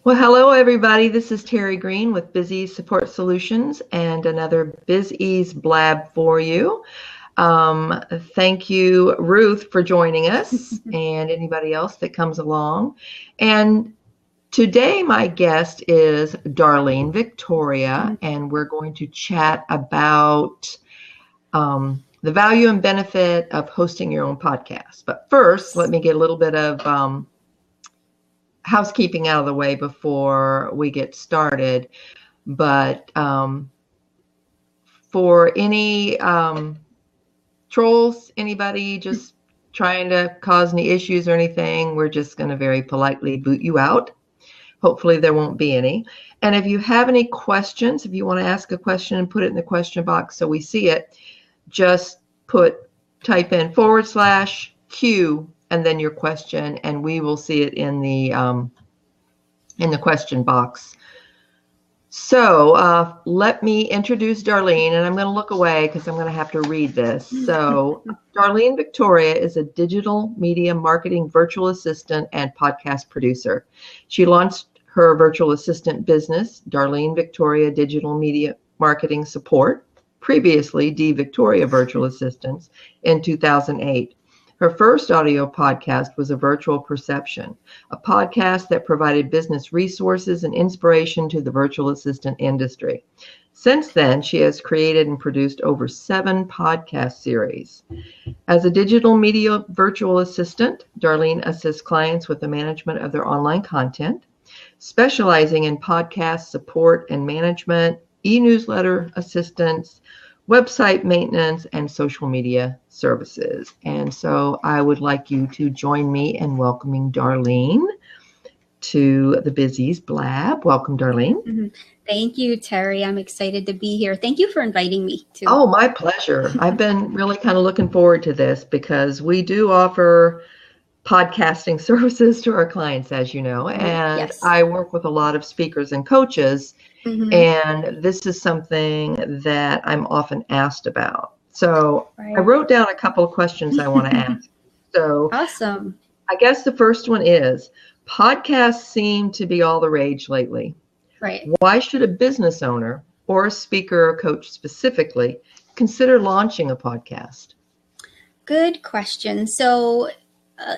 Well, hello, everybody. This is Terry Green with BizEase Support Solutions and another BizEase blab for you. Thank you, Ruth, for joining us and anybody else that comes along. And today, my guest is Darlene Victoria, and we're going to chat about the value and benefit of hosting your own podcast. But first, let me get a little bit of housekeeping out of the way before we get started. But for any trolls, anybody just trying to cause any issues or anything, we're just going to very politely boot you out. Hopefully there won't be any. And if you have any questions, if you want to ask a question and put it in the question box so we see it, just type in /Q and then your question, and we will see it in the question box. So let me introduce Darlene, and I'm going to look away because I'm going to have to read this. So Darlene Victoria is a digital media marketing virtual assistant and podcast producer. She launched her virtual assistant business, Darlene Victoria Digital Media Marketing Support, previously D Victoria Virtual Assistants, in 2008. Her first audio podcast was A Virtual Perception, a podcast that provided business resources and inspiration to the virtual assistant industry. Since then, she has created and produced over 7 podcast series. As a digital media virtual assistant, Darlene assists clients with the management of their online content, specializing in podcast support and management, e-newsletter assistance, website maintenance, and social media services. And so I would like you to join me in welcoming Darlene to the BizEase Blab. Welcome, Darlene. Mm-hmm. Thank you, Terry. I'm excited to be here. Thank you for inviting me too. Oh, my pleasure. I've been really kind of looking forward to this because we do offer podcasting services to our clients, as you know, and yes. I work with a lot of speakers and coaches. Mm-hmm. And this is something that I'm often asked about. So I wrote down a couple of questions I want to ask. So awesome. I guess the first one is, podcasts seem to be all the rage lately. Right. Why should a business owner or a speaker or coach specifically consider launching a podcast? Good question. So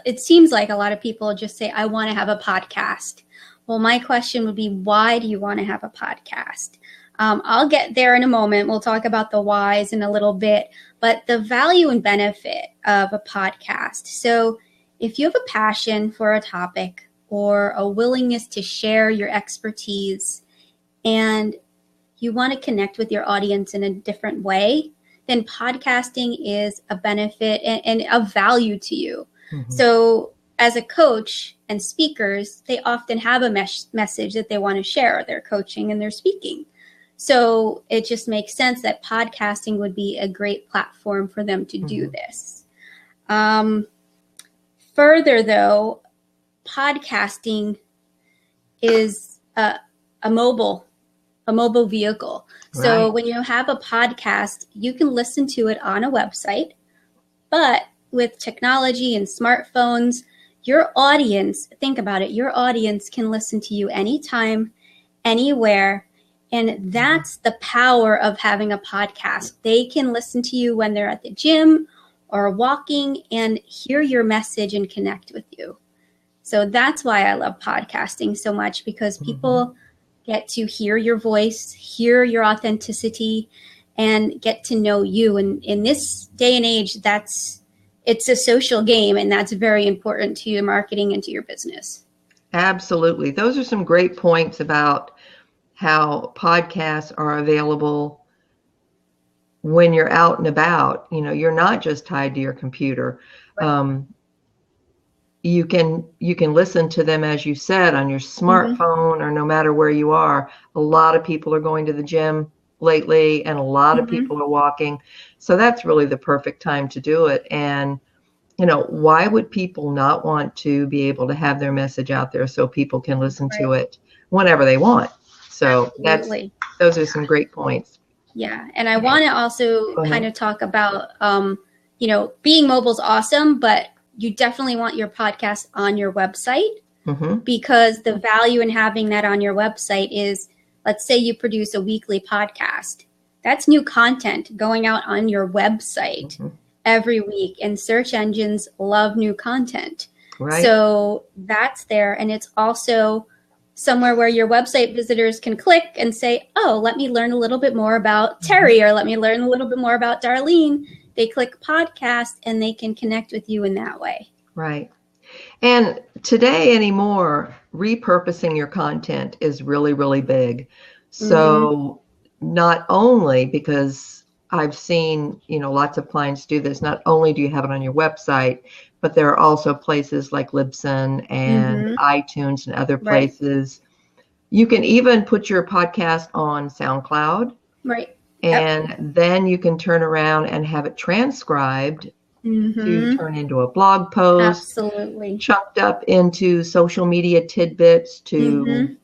it seems like a lot of people just say, I want to have a podcast. Well, my question would be, why do you want to have a podcast? I'll get there in a moment. We'll talk about the whys in a little bit, but the value and benefit of a podcast. So if you have a passion for a topic or a willingness to share your expertise and you want to connect with your audience in a different way, then podcasting is a benefit and of value to you. Mm-hmm. So as a coach and speakers, they often have a message that they want to share. They're coaching and they're speaking. So it just makes sense that podcasting would be a great platform for them to do this. Further, though, podcasting is a mobile vehicle. Right. So when you have a podcast, you can listen to it on a website, but with technology and smartphones, your audience, think about it, your audience can listen to you anytime, anywhere. And that's the power of having a podcast. They can listen to you when they're at the gym or walking and hear your message and connect with you. So that's why I love podcasting so much, because people get to hear your voice, hear your authenticity, and get to know you. And in this day and age, it's a social game, and that's very important to your marketing and to your business. Absolutely. Those are some great points about how podcasts are available when you're out and about. You know, you're not just tied to your computer. Right. You can listen to them, as you said, on your smartphone or no matter where you are. A lot of people are going to the gym lately, and a lot of people are walking. So that's really the perfect time to do it. And, you know, why would people not want to be able to have their message out there so people can listen to it whenever they want? So those are some great points. Yeah. And I want to also kind of talk about, being mobile is awesome, but you definitely want your podcast on your website. because the value in having that on your website is, let's say you produce a weekly podcast. That's new content going out on your website every week, and search engines love new content. Right. So that's there. And it's also somewhere where your website visitors can click and say, oh, let me learn a little bit more about Terry, or let me learn a little bit more about Darlene. They click podcast and they can connect with you in that way. Right. And today anymore, repurposing your content is really, really big. So not only, because I've seen, lots of clients do this, not only do you have it on your website, but there are also places like Libsyn and iTunes and other places. Right. You can even put your podcast on SoundCloud. Right. And then you can turn around and have it transcribed to turn into a blog post. Absolutely. Chunked up into social media tidbits to,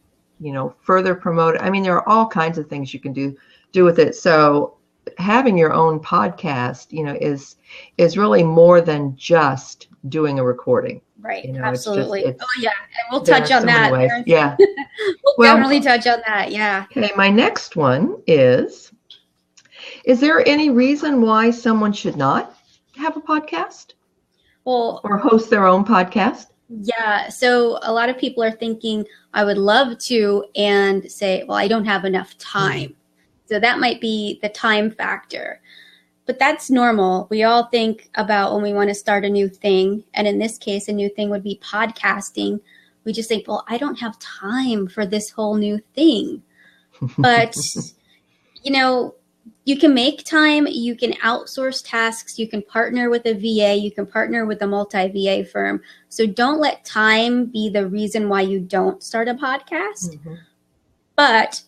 further promote it. I mean, there are all kinds of things you can do with it. So having your own podcast, is really more than just doing a recording. Right. Absolutely. And we'll touch on that. Yeah. We'll definitely touch on that. Yeah. Okay. My next one is there any reason why someone should not have a podcast? Well, or host their own podcast? Yeah. So a lot of people are thinking, I would love to, and say, well, I don't have enough time. So that might be the time factor. But that's normal. We all think about when we want to start a new thing. And in this case, a new thing would be podcasting. We just think, well, I don't have time for this whole new thing. But, you can make time, you can outsource tasks, you can partner with a VA, you can partner with a multi-VA firm. So don't let time be the reason why you don't start a podcast. But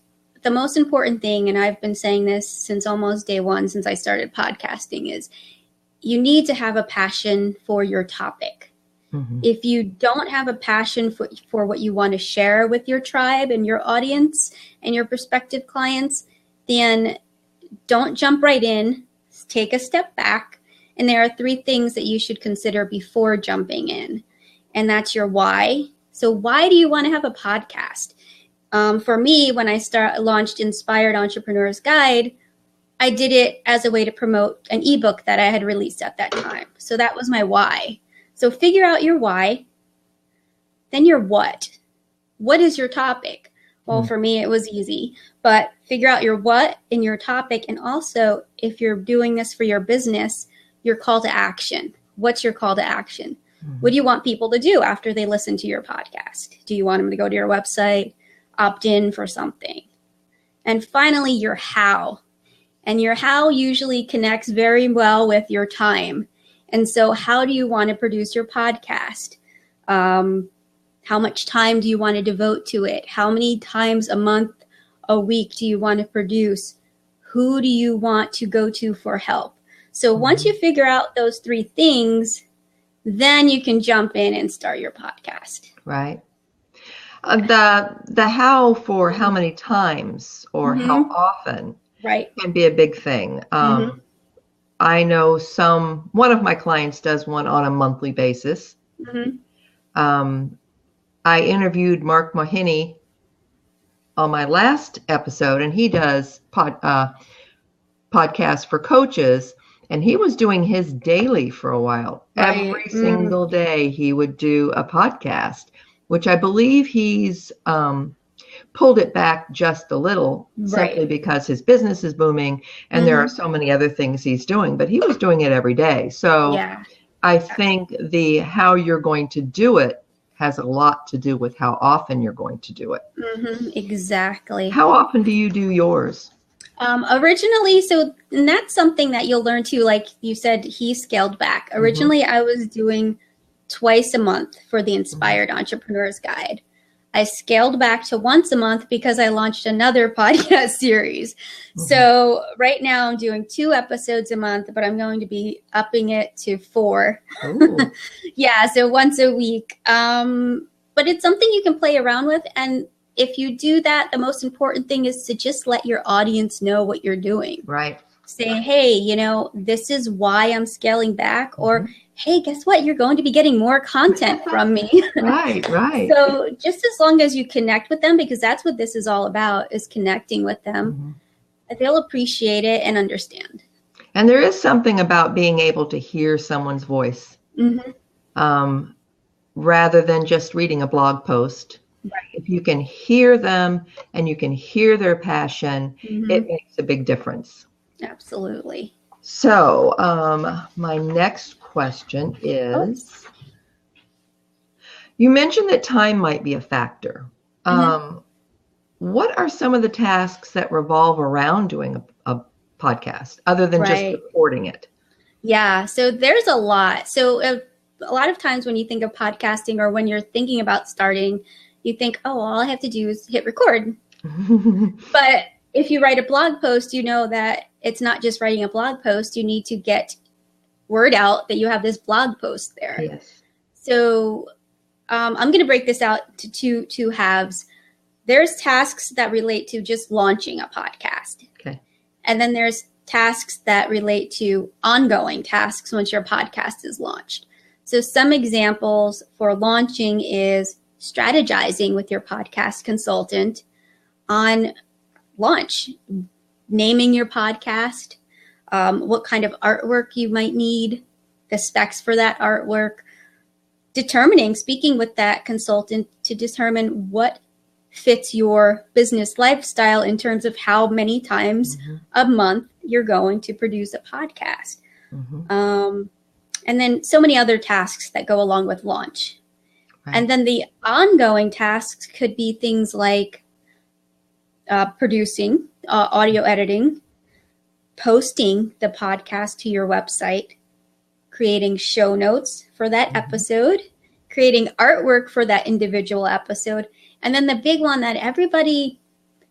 the most important thing, and I've been saying this since almost day one, since I started podcasting, is you need to have a passion for your topic. If you don't have a passion for what you want to share with your tribe and your audience and your prospective clients, then don't jump right in, take a step back. And there are 3 things that you should consider before jumping in. And that's your why. So why do you want to have a podcast? For me, when I launched Inspired Entrepreneur's Guide, I did it as a way to promote an ebook that I had released at that time. So that was my why. So figure out your why, then your what. What is your topic? Well, for me, it was easy, but figure out your what and your topic. And also, if you're doing this for your business, your call to action. What's your call to action? What do you want people to do after they listen to your podcast? Do you want them to go to your website, opt in for something? And finally, your how. And your how usually connects very well with your time. And so how do you want to produce your podcast? How much time do you want to devote to it? How many times a month, a week do you want to produce? Who do you want to go to for help? So once you figure out those 3 things, then you can jump in and start your podcast. Right. The how for how many times or how often can be a big thing. I know one of my clients does one on a monthly basis. I interviewed Mark Mahaney on my last episode, and he does podcasts for coaches, and he was doing his daily for a while. Every single day he would do a podcast, which I believe he's pulled it back just a little simply because his business is booming and there are so many other things he's doing, but he was doing it every day. So I think the how you're going to do it has a lot to do with how often you're going to do it. Exactly. How often do you do yours? Originally, and that's something that you'll learn too. Like you said, he scaled back. Originally, I was doing twice a month for the Inspired Entrepreneur's Guide. I scaled back to once a month because I launched another podcast series. So right now I'm doing 2 episodes a month, but I'm going to be upping it to 4. So once a week. But it's something you can play around with. And if you do that, the most important thing is to just let your audience know what you're doing. Right. Say, hey, this is why I'm scaling back. Or hey, guess what? You're going to be getting more content from me. Right, right. So just as long as you connect with them, because that's what this is all about, is connecting with them, they'll appreciate it and understand. And there is something about being able to hear someone's voice rather than just reading a blog post. Right. If you can hear them and you can hear their passion, it makes a big difference. Absolutely. So my next question is, you mentioned that time might be a factor. What are some of the tasks that revolve around doing a podcast other than just recording it? Yeah, so there's a lot. So a lot of times when you think of podcasting or when you're thinking about starting, you think, oh, all I have to do is hit record. But if you write a blog post, you know that it's not just writing a blog post. You need to get word out that you have this blog post there. Yes. So I'm going to break this out to two halves. There's tasks that relate to just launching a podcast. Okay. And then there's tasks that relate to ongoing tasks once your podcast is launched. So some examples for launching is strategizing with your podcast consultant on launch, naming your podcast, what kind of artwork you might need, the specs for that artwork, speaking with that consultant to determine what fits your business lifestyle in terms of how many times a month you're going to produce a podcast. And then so many other tasks that go along with launch. Right. And then the ongoing tasks could be things like producing, audio editing, posting the podcast to your website, creating show notes for that episode, creating artwork for that individual episode. And then the big one that everybody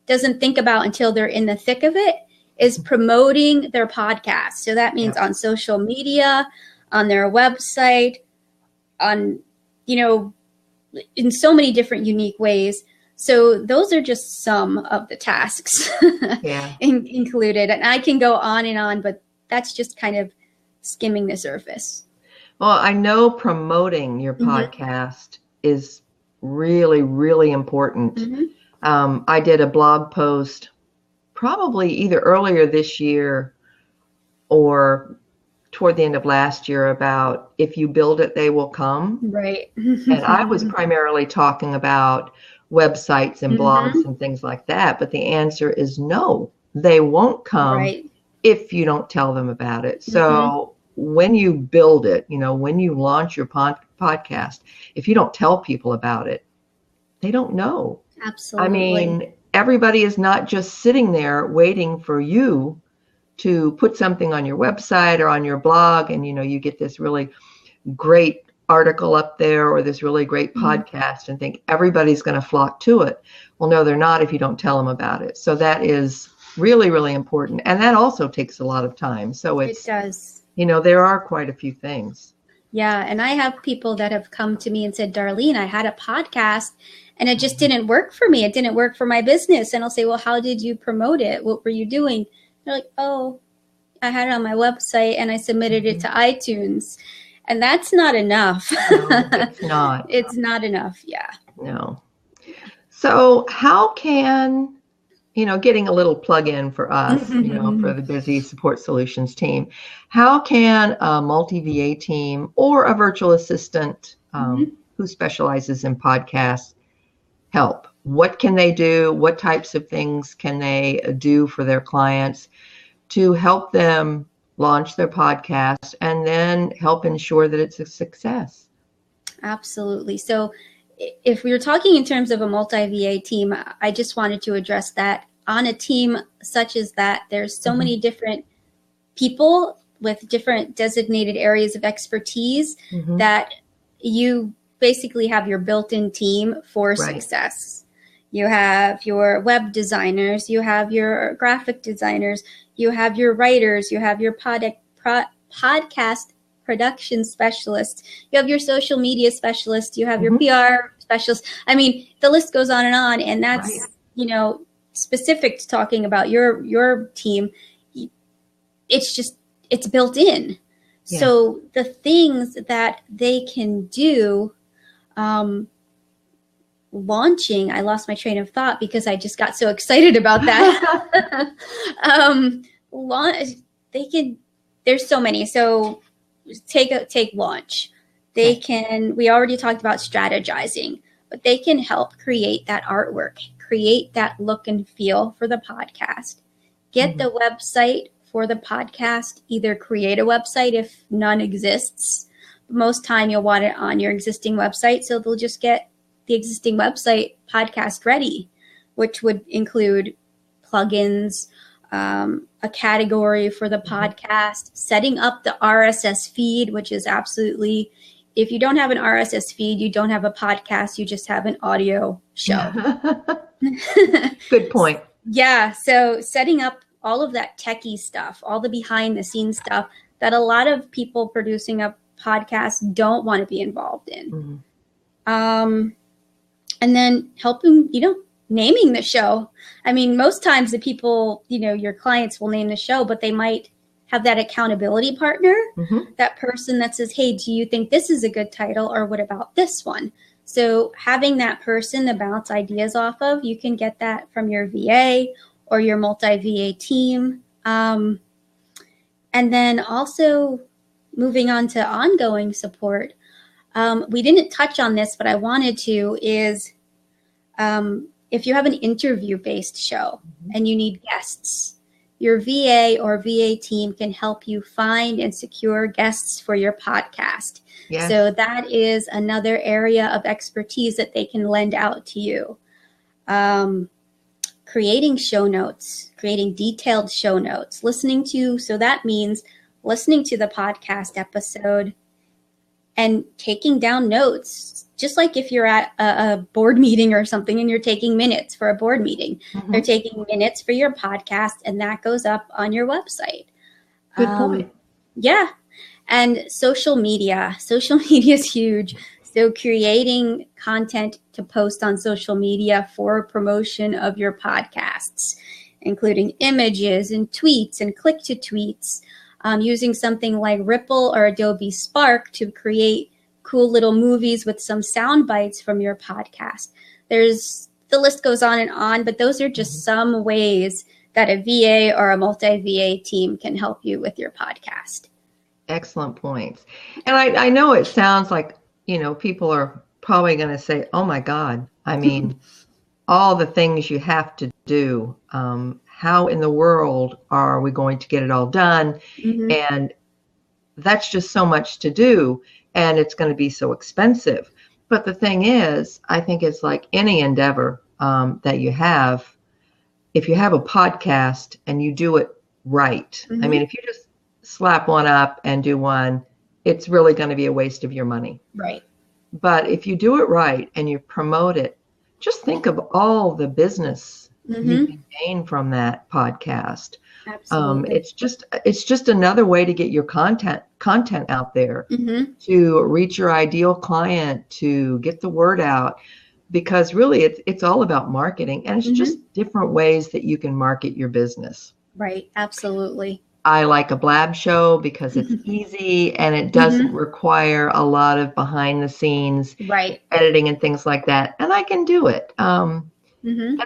doesn't think about until they're in the thick of it is promoting their podcast. So that means on social media, on their website, on, in so many different unique ways. So those are just some of the tasks included. And I can go on and on, but that's just kind of skimming the surface. Well, I know promoting your podcast is really, really important. I did a blog post probably either earlier this year or toward the end of last year about if you build it, they will come. Right. And I was primarily talking about websites and blogs and things like that. But the answer is no, they won't come if you don't tell them about it. So when you build it, when you launch your podcast, if you don't tell people about it, they don't know. Absolutely. I mean, everybody is not just sitting there waiting for you to put something on your website or on your blog and, you get this really great article up there or this really great podcast and think everybody's going to flock to it. Well, no, they're not if you don't tell them about it. So that is really, really important. And that also takes a lot of time. So it does. There are quite a few things. Yeah. And I have people that have come to me and said, Darlene, I had a podcast and it just didn't work for me. It didn't work for my business. And I'll say, well, how did you promote it? What were you doing? They're like, oh, I had it on my website and I submitted it to iTunes. And that's not enough. No, it's not. It's not enough. Yeah. No. So how can, getting a little plug in for us, for the BizEase Support Solutions team, how can a multi-VA team or a virtual assistant who specializes in podcasts help? What can they do? What types of things can they do for their clients to help them launch their podcast and then help ensure that it's a success? Absolutely. So if we were talking in terms of a multi-VA team, I just wanted to address that. On a team such as that, there's so many different people with different designated areas of expertise that you basically have your built-in team for success. You have your web designers, you have your graphic designers, you have your writers, you have your podcast production specialists, you have your social media specialists, you have your PR specialists. I mean, the list goes on, and that's, specific to talking about your team. It's built in. Yeah. So the things that they can do, launching, I lost my train of thought because I just got so excited about that. They can, there's so many. So take launch. They can, we already talked about strategizing, but they can help create that artwork, create that look and feel for the podcast, get the website for the podcast, either create a website if none exists. Most time you'll want it on your existing website. So they'll just get the existing website podcast ready, which would include plugins, a category for the podcast, setting up the RSS feed, which is absolutely, if you don't have an RSS feed, you don't have a podcast, you just have an audio show. Good point. Yeah. So setting up all of that techie stuff, all the behind the scenes stuff that a lot of people producing a podcast don't want to be involved in. And then helping, naming the show. I mean, most times the people, your clients will name the show, but they might have that accountability partner, that person that says, hey, do you think this is a good title? Or what about this one? So having that person to bounce ideas off of, you can get that from your VA or your multi-VA team. And then also moving on to ongoing support. We didn't touch on this, but I wanted to, is if you have an interview-based show and you need guests, your VA or VA team can help you find and secure guests for your podcast. Yes. So that is another area of expertise that they can lend out to you. Creating show notes, creating detailed show notes, so that means listening to the podcast episode and taking down notes, just like if you're at a board meeting or something and you're taking minutes for a board meeting. They're taking minutes for your podcast, and that goes up on your website. Good point. Yeah. And social media. Social media is huge. So creating content to post on social media for promotion of your podcasts, including images and tweets and click to tweets. Using something like Ripple or Adobe Spark to create cool little movies with some sound bites from your podcast. The list goes on, but those are just some ways that a VA or a multi-VA team can help you with your podcast. Excellent points. And I know it sounds like, people are probably going to say, oh my God, I mean, all the things you have to do, how in the world are we going to get it all done? And that's just so much to do, and it's going to be so expensive. But the thing is, I think it's like any endeavor that you have. If you have a podcast and you do it right, I mean, if you just slap one up and do one, it's really going to be a waste of your money. Right. But if you do it right and you promote it, just think of all the business you can gain from that podcast. Absolutely. It's just another way to get your content out there, to reach your ideal client, to get the word out, because really it's all about marketing, and it's just different ways that you can market your business. Right. Absolutely. I like a blab show because it's easy and it doesn't require a lot of behind the scenes editing and things like that. And I can do it. And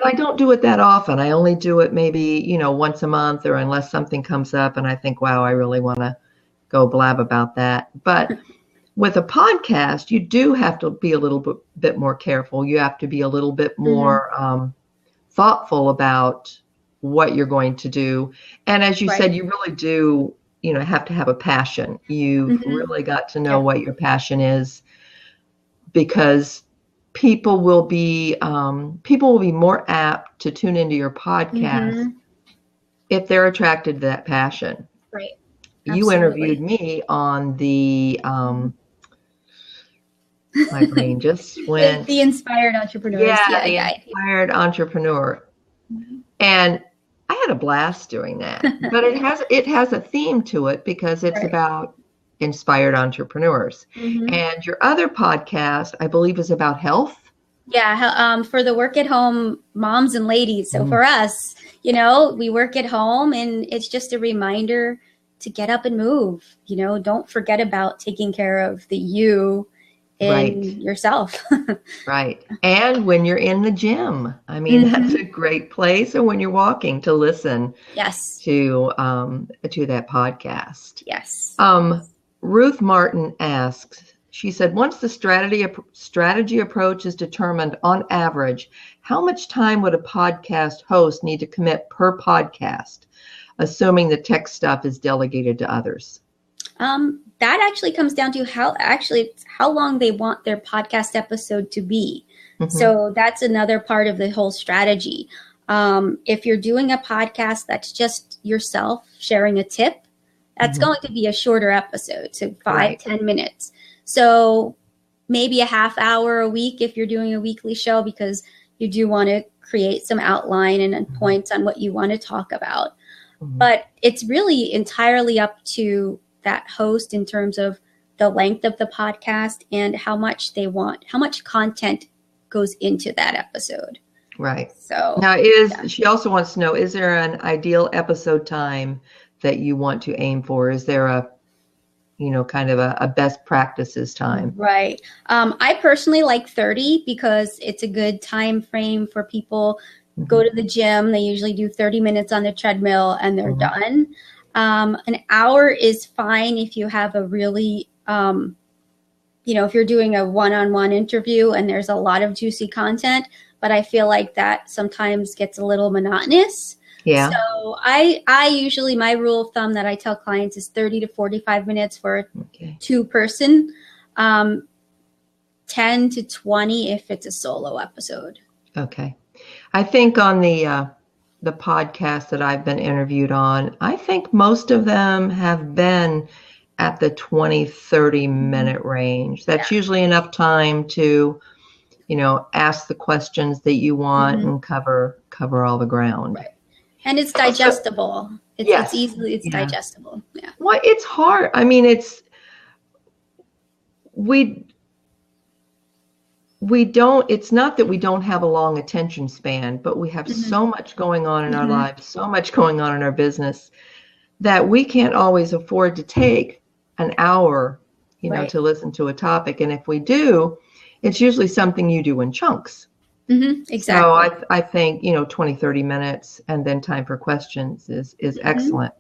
I don't do it that often. I only do it maybe, once a month, or unless something comes up and I think, wow, I really want to go blab about that. But with a podcast, you do have to be a little bit more careful. You have to be a little bit more thoughtful about what you're going to do. And as you said, you really do, have to have a passion. You've really got to know what your passion is, because people will be more apt to tune into your podcast if they're attracted to that passion. Right. Absolutely. You interviewed me on the my brain just went. The Inspired Entrepreneur. Yeah, the Inspired Entrepreneur. And I had a blast doing that. But it has a theme to it, because it's about inspired entrepreneurs. And your other podcast, I believe, is about health. Yeah, for the work at home moms and ladies. So for us, we work at home, and it's just a reminder to get up and move. Don't forget about taking care of the you in yourself. Right. And when you're in the gym, I mean, that's a great place. And when you're walking, to listen to that podcast. Yes. Ruth Martin asks, she said, once the strategy approach is determined, on average, how much time would a podcast host need to commit per podcast, assuming the tech stuff is delegated to others? That actually comes down to how long they want their podcast episode to be. So that's another part of the whole strategy. If you're doing a podcast that's just yourself sharing a tip, that's going to be a shorter episode, so 5-10 minutes. So maybe a half hour a week if you're doing a weekly show, because you do want to create some outline and points on what you want to talk about. But it's really entirely up to that host in terms of the length of the podcast and how much content goes into that episode. Right. So now she also wants to know, is there an ideal episode time that you want to aim for? Is there a kind of a best practices time? Right. I personally like 30 because it's a good time frame for people. Go to the gym. They usually do 30 minutes on the treadmill and they're done. An hour is fine if you have a really, if you're doing a one-on-one interview and there's a lot of juicy content, but I feel like that sometimes gets a little monotonous. Yeah. So I usually, my rule of thumb that I tell clients is 30 to 45 minutes for a two-person, 10 to 20 if it's a solo episode. Okay. I think on the podcast that I've been interviewed on, I think most of them have been at the 20-30 minute range. That's usually enough time to, ask the questions that you want and cover all the ground. Right. And it's digestible. It's digestible. Yeah. Well, it's hard. I mean, it's not that we don't have a long attention span, but we have so much going on in our lives, so much going on in our business, that we can't always afford to take an hour, to listen to a topic. And if we do, it's usually something you do in chunks. Exactly. So I think, 20-30 minutes and then time for questions is excellent.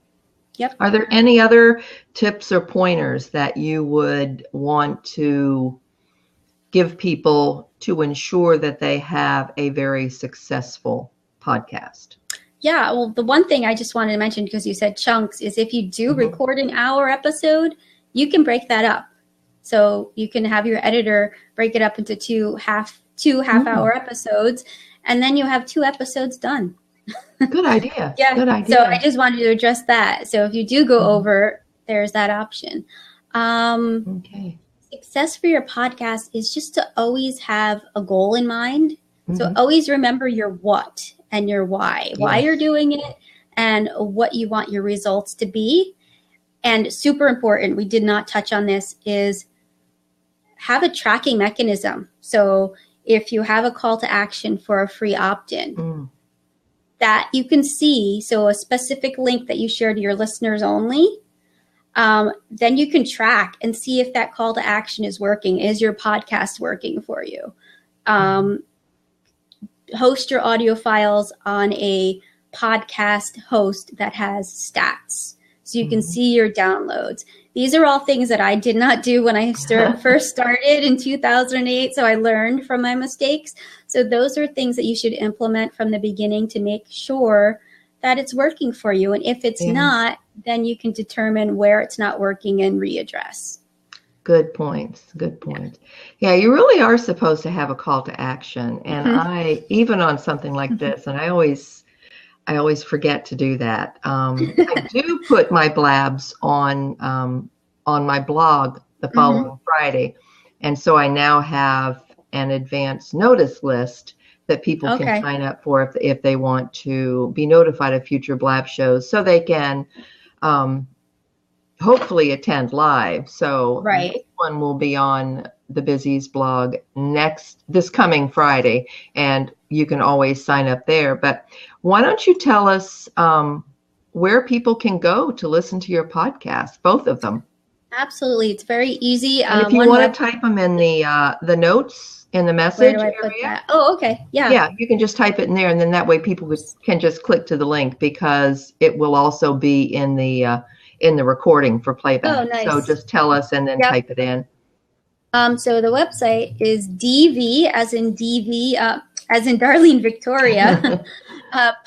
Yep. Are there any other tips or pointers that you would want to give people to ensure that they have a very successful podcast? Yeah, well, the one thing I just wanted to mention, because you said chunks, is if you do record an hour episode, you can break that up. So you can have your editor break it up into two half-hour episodes, and then you have 2 episodes done. Good idea. Yeah. Good idea. So I just wanted to address that. So if you do go over, there's that option. Okay. Success for your podcast is just to always have a goal in mind. So always remember your what and your why, why you're doing it and what you want your results to be. And super important, we did not touch on this, is have a tracking mechanism. So if you have a call to action for a free opt-in, that you can see, so a specific link that you share to your listeners only, then you can track and see if that call to action is working. Is your podcast working for you? Host your audio files on a podcast host that has stats so you can see your downloads. These are all things that I did not do when I first started in 2008, so I learned from my mistakes. So those are things that you should implement from the beginning to make sure that it's working for you. And if it's not, then you can determine where it's not working and readdress. Good points. Good points. Yeah, you really are supposed to have a call to action. And I, even on something like this, and I always forget to do that. I do put my blabs on my blog the following Friday. And so I now have an advance notice list that people can sign up for if they want to be notified of future blab shows, so they can hopefully attend live. So this one will be on the BizEase blog this coming Friday, and you can always sign up there. But why don't you tell us where people can go to listen to your podcast, both of them. Absolutely. It's very easy. And if you want to type them in the notes in the message where do I put area. that? Oh, okay. Yeah. Yeah, you can just type it in there, and then that way people can just click to the link, because it will also be in the recording for playback. Oh, nice. So just tell us and then type it in. So the website is DV, as in Darlene Victoria,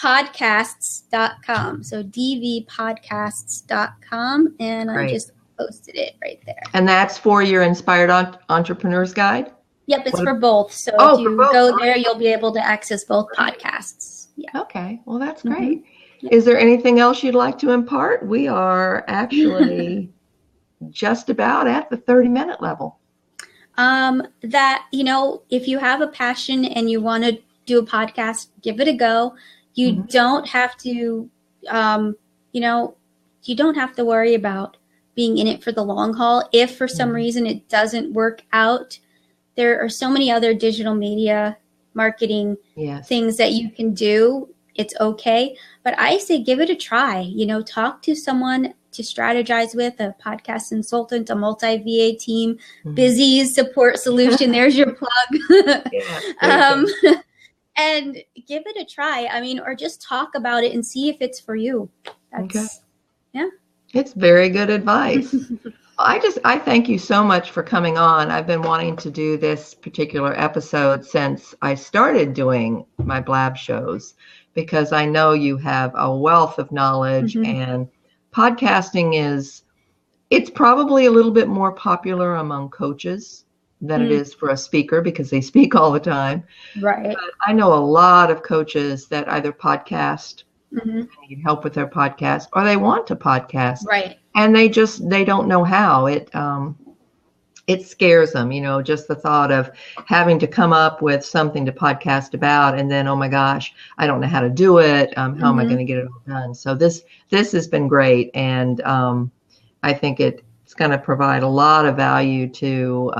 podcasts.com. So dvpodcasts.com, and I just posted it right there. And that's for your Inspired Entrepreneur's Guide? Yep, it's for both. So if you go there, you'll be able to access both podcasts. Yeah. Okay, well, that's great. Yep. Is there anything else you'd like to impart? We are actually just about at the 30-minute level. That, if you have a passion and you want to do a podcast, give it a go. You don't have to, you don't have to worry about being in it for the long haul. If for some reason it doesn't work out, there are so many other digital media marketing things that you can do. It's okay. But I say give it a try. Talk to someone to strategize with, a podcast consultant, a multi-VA team, BizEase support solution. There's your plug. And give it a try. Or just talk about it and see if it's for you. It's very good advice. I thank you so much for coming on. I've been wanting to do this particular episode since I started doing my blab shows, because I know you have a wealth of knowledge, and podcasting it's probably a little bit more popular among coaches than it is for a speaker, because they speak all the time. Right. But I know a lot of coaches that either podcast, need help with their podcast, or they want to podcast. Right. And they don't know how. It scares them, just the thought of having to come up with something to podcast about, and then, oh my gosh, I don't know how to do it. How am I going to get it all done? So this has been great, and I think it's going to provide a lot of value to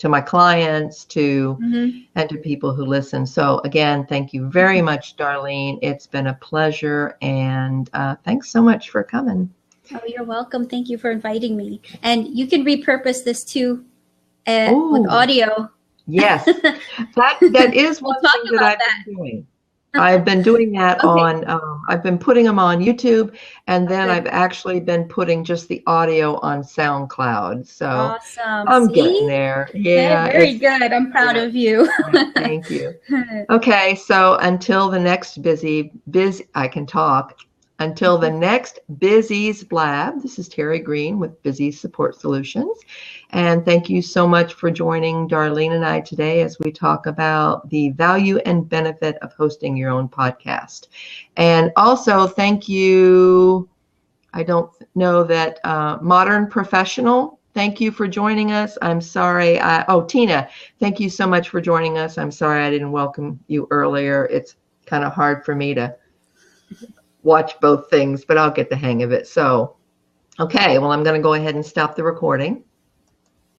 my clients, and to people who listen. So again, thank you very much, Darlene. It's been a pleasure, and thanks so much for coming. Oh, you're welcome. Thank you for inviting me. And you can repurpose this too with audio. Yes, that is one thing that I've been doing. I've been doing that I've been putting them on YouTube, and then I've actually been putting just the audio on SoundCloud. So awesome. I'm getting there. Yeah. Very good. I'm proud of you. Thank you. Okay. So until the next Until the next BizEase Blab, this is Terry Green with BizEase Support Solutions. And thank you so much for joining Darlene and I today as we talk about the value and benefit of hosting your own podcast. And also thank you, I don't know that, Modern Professional, thank you for joining us. I'm sorry. Tina, thank you so much for joining us. I'm sorry I didn't welcome you earlier. It's kind of hard for me to watch both things, but I'll get the hang of it. So, okay, well, I'm going to go ahead and stop the recording.